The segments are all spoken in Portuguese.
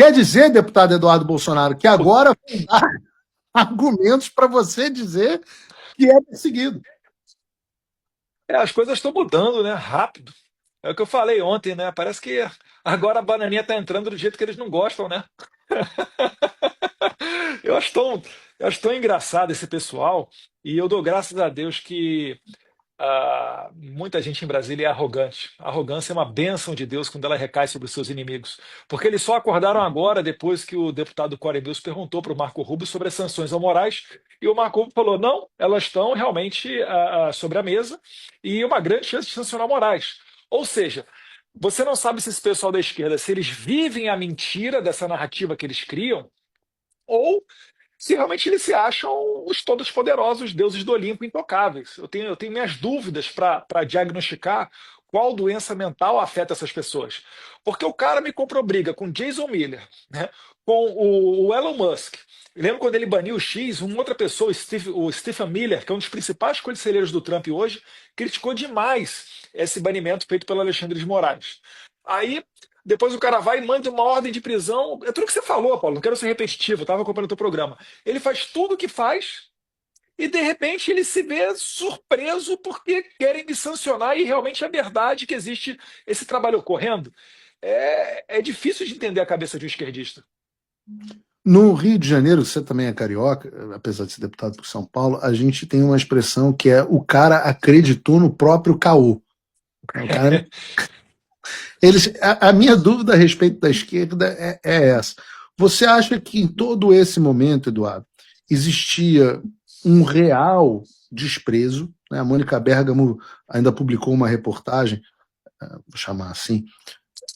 Quer dizer, deputado Eduardo Bolsonaro, que agora vão dar argumentos para você dizer que é perseguido. As coisas estão mudando, né? Rápido. É o que eu falei ontem, né? Parece que agora a bananinha tá entrando do jeito que eles não gostam, né? Eu acho tão, eu acho tão engraçado esse pessoal, e eu dou graças a Deus que muita gente em Brasília é arrogante. A arrogância é uma bênção de Deus quando ela recai sobre os seus inimigos. Porque eles só acordaram agora, depois que o deputado Corey Mills perguntou para o Marco Rubio sobre as sanções ao Moraes, e o Marco Rubio falou: não, elas estão realmente sobre a mesa, e uma grande chance de sancionar o Moraes. Ou seja, você não sabe se esse pessoal da esquerda, se eles vivem a mentira dessa narrativa que eles criam, ou se realmente eles se acham os todos poderosos deuses do Olimpo intocáveis. Eu tenho minhas dúvidas para diagnosticar qual doença mental afeta essas pessoas. Porque o cara me comprou briga com Jason Miller, né, com o Elon Musk. Eu lembro quando ele baniu o X, uma outra pessoa, o Stephen Miller, que é um dos principais conselheiros do Trump hoje, criticou demais esse banimento feito pelo Alexandre de Moraes. Aí depois o cara vai e manda uma ordem de prisão. É tudo que você falou, Paulo. Não quero ser repetitivo, eu estava acompanhando o teu programa. Ele faz tudo o que faz e, de repente, ele se vê surpreso porque querem me sancionar e realmente é verdade que existe esse trabalho ocorrendo. É difícil de entender a cabeça de um esquerdista. No Rio de Janeiro, você também é carioca, apesar de ser deputado por São Paulo, a gente tem uma expressão que é o cara acreditou no próprio caô. O cara, a minha dúvida a respeito da esquerda é essa. Você acha que em todo esse momento, Eduardo, existia um real desprezo? Né? A Mônica Bergamo ainda publicou uma reportagem, vou chamar assim,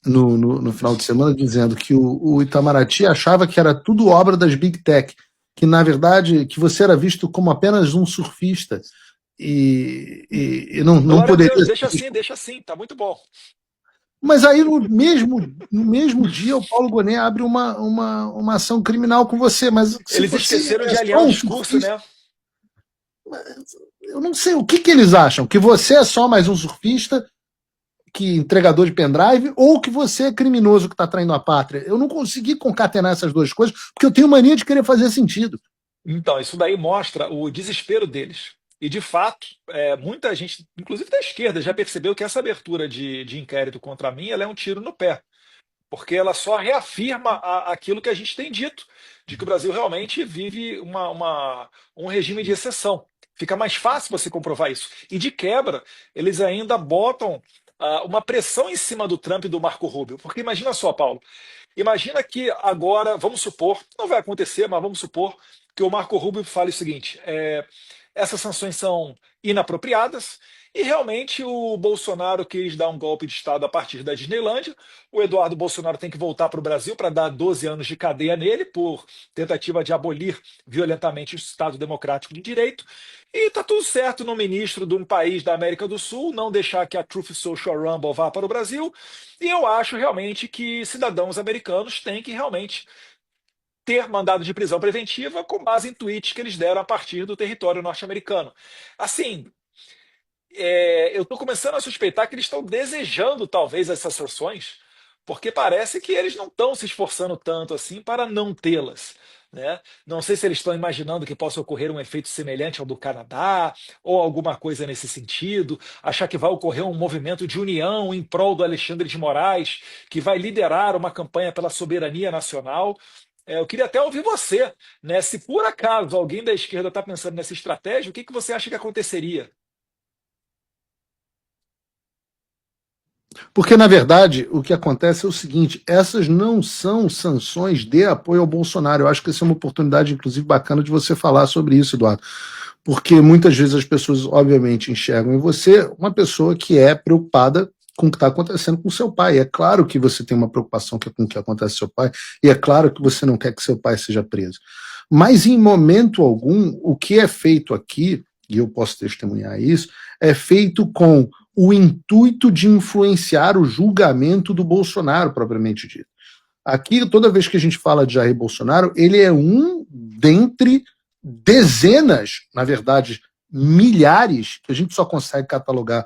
no final de semana, dizendo que o Itamaraty achava que era tudo obra das Big Tech, que na verdade que você era visto como apenas um surfista e não Glória a poderia. Deus, deixa assim, tá muito bom. Mas aí no mesmo dia o Paulo Gonet abre uma ação criminal com você, mas se Eles você esqueceram é de alinhar só o um discurso, surfista, né? eu não sei o que eles acham, que você é só mais um surfista, que entregador de pendrive, ou que você é criminoso que está traindo a pátria. Eu não consegui concatenar essas duas coisas, porque eu tenho mania de querer fazer sentido. Então, isso daí mostra o desespero deles. E, de fato, muita gente, inclusive da esquerda, já percebeu que essa abertura de inquérito contra mim ela é um tiro no pé, porque ela só reafirma aquilo que a gente tem dito, de que o Brasil realmente vive um regime de exceção. Fica mais fácil você comprovar isso. E, de quebra, eles ainda botam uma pressão em cima do Trump e do Marco Rubio. Porque imagina só, Paulo, imagina que agora, vamos supor, não vai acontecer, mas vamos supor que o Marco Rubio fale o seguinte: essas sanções são inapropriadas e realmente o Bolsonaro quis dar um golpe de Estado a partir da Disneylândia. O Eduardo Bolsonaro tem que voltar para o Brasil para dar 12 anos de cadeia nele por tentativa de abolir violentamente o Estado Democrático de Direito. E está tudo certo no ministro de um país da América do Sul não deixar que a Truth Social Rumble vá para o Brasil. E eu acho realmente que cidadãos americanos têm que realmente ter mandado de prisão preventiva com base em tweets que eles deram a partir do território norte-americano. Assim, eu estou começando a suspeitar que eles estão desejando talvez essas sanções, porque parece que eles não estão se esforçando tanto assim para não tê-las. Né? Não sei se eles estão imaginando que possa ocorrer um efeito semelhante ao do Canadá, ou alguma coisa nesse sentido, achar que vai ocorrer um movimento de união em prol do Alexandre de Moraes, que vai liderar uma campanha pela soberania nacional. Eu queria até ouvir você, né? Se por acaso alguém da esquerda está pensando nessa estratégia, o que você acha que aconteceria? Porque, na verdade, o que acontece é o seguinte: essas não são sanções de apoio ao Bolsonaro. Eu acho que essa é uma oportunidade, inclusive, bacana de você falar sobre isso, Eduardo. Porque muitas vezes as pessoas, obviamente, enxergam em você uma pessoa que é preocupada com o que está acontecendo com seu pai. É claro que você tem uma preocupação com o que acontece com seu pai, e é claro que você não quer que seu pai seja preso. Mas, em momento algum, o que é feito aqui, e eu posso testemunhar isso, é feito com o intuito de influenciar o julgamento do Bolsonaro, propriamente dito. Aqui, toda vez que a gente fala de Jair Bolsonaro, ele é um dentre dezenas, na verdade, milhares, que a gente só consegue catalogar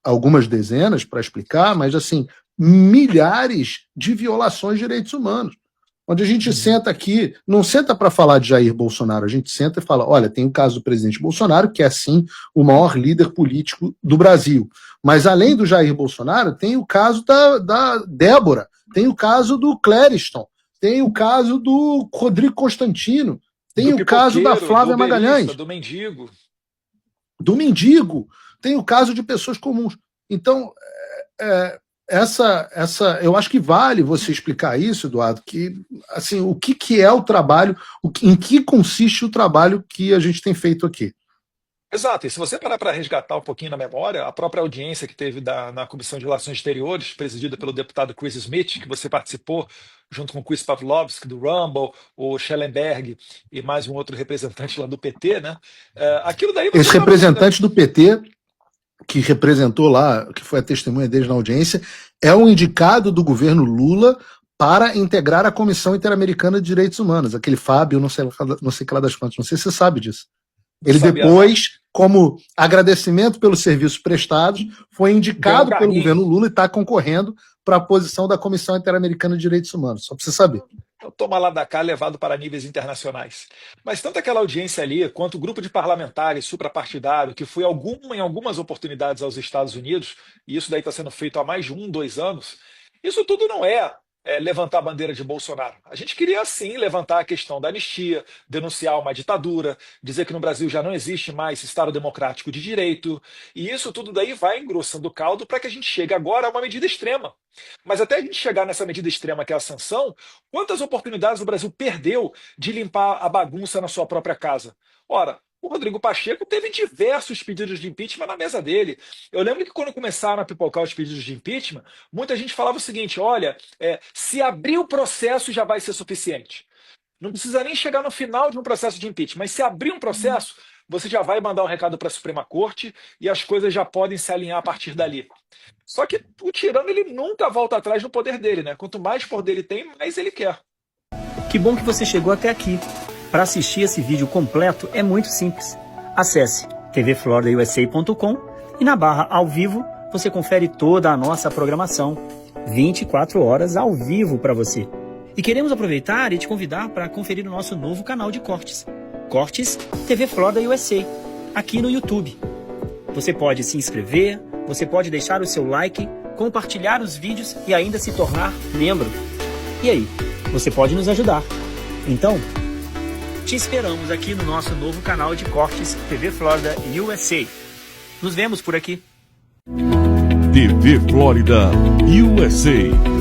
algumas dezenas para explicar, mas assim, milhares de violações de direitos humanos. onde a gente senta aqui, não senta para falar de Jair Bolsonaro, a gente senta e fala, olha, tem o caso do presidente Bolsonaro, que é sim o maior líder político do Brasil, mas além do Jair Bolsonaro, tem o caso da Débora, tem o caso do Clériston, tem o caso do Rodrigo Constantino, tem o caso da Flávia Magalhães, do mendigo, tem o caso de pessoas comuns. Então, eu acho que vale você explicar isso, Eduardo, que assim, o que é o trabalho, em que consiste o trabalho que a gente tem feito aqui. Exato, e se você parar para resgatar um pouquinho na memória, a própria audiência que teve na Comissão de Relações Exteriores, presidida pelo deputado Chris Smith, que você participou, junto com o Chris Pavlovski, do Rumble, o Schellenberg e mais um outro representante lá do PT, né? Aquilo daí... Esse representante do PT, que representou lá, que foi a testemunha deles na audiência, é um indicado do governo Lula para integrar a Comissão Interamericana de Direitos Humanos, aquele Fábio, não sei que lá das quantas, não sei se você sabe disso. Ele depois, como agradecimento pelos serviços prestados, foi indicado pelo governo Lula e está concorrendo para a posição da Comissão Interamericana de Direitos Humanos, só para você saber. Toma lá da cá, levado para níveis internacionais. Mas tanto aquela audiência ali, quanto o grupo de parlamentares suprapartidário, que foi em algumas oportunidades aos Estados Unidos, e isso daí está sendo feito há mais de 2 anos, isso tudo não é levantar a bandeira de Bolsonaro. A gente queria, sim, levantar a questão da anistia, denunciar uma ditadura, dizer que no Brasil já não existe mais Estado democrático de direito, e isso tudo daí vai engrossando o caldo para que a gente chegue agora a uma medida extrema. Mas até a gente chegar nessa medida extrema que é a sanção, quantas oportunidades o Brasil perdeu de limpar a bagunça na sua própria casa? Ora, o Rodrigo Pacheco teve diversos pedidos de impeachment na mesa dele. Eu lembro que quando começaram a pipocar os pedidos de impeachment, muita gente falava o seguinte, olha, se abrir o processo já vai ser suficiente. Não precisa nem chegar no final de um processo de impeachment, mas se abrir um processo, você já vai mandar um recado para a Suprema Corte e as coisas já podem se alinhar a partir dali. Só que o tirano, ele nunca volta atrás no poder dele, né? Quanto mais poder ele tem, mais ele quer. Que bom que você chegou até aqui. Para assistir esse vídeo completo é muito simples. Acesse tvfloridausa.com e na barra ao vivo você confere toda a nossa programação. 24 horas ao vivo para você. E queremos aproveitar e te convidar para conferir o nosso novo canal de cortes. Cortes TV Florida USA, aqui no YouTube. Você pode se inscrever, você pode deixar o seu like, compartilhar os vídeos e ainda se tornar membro. E aí, você pode nos ajudar. Então, te esperamos aqui no nosso novo canal de cortes TV Florida USA. Nos vemos por aqui. TV Florida USA.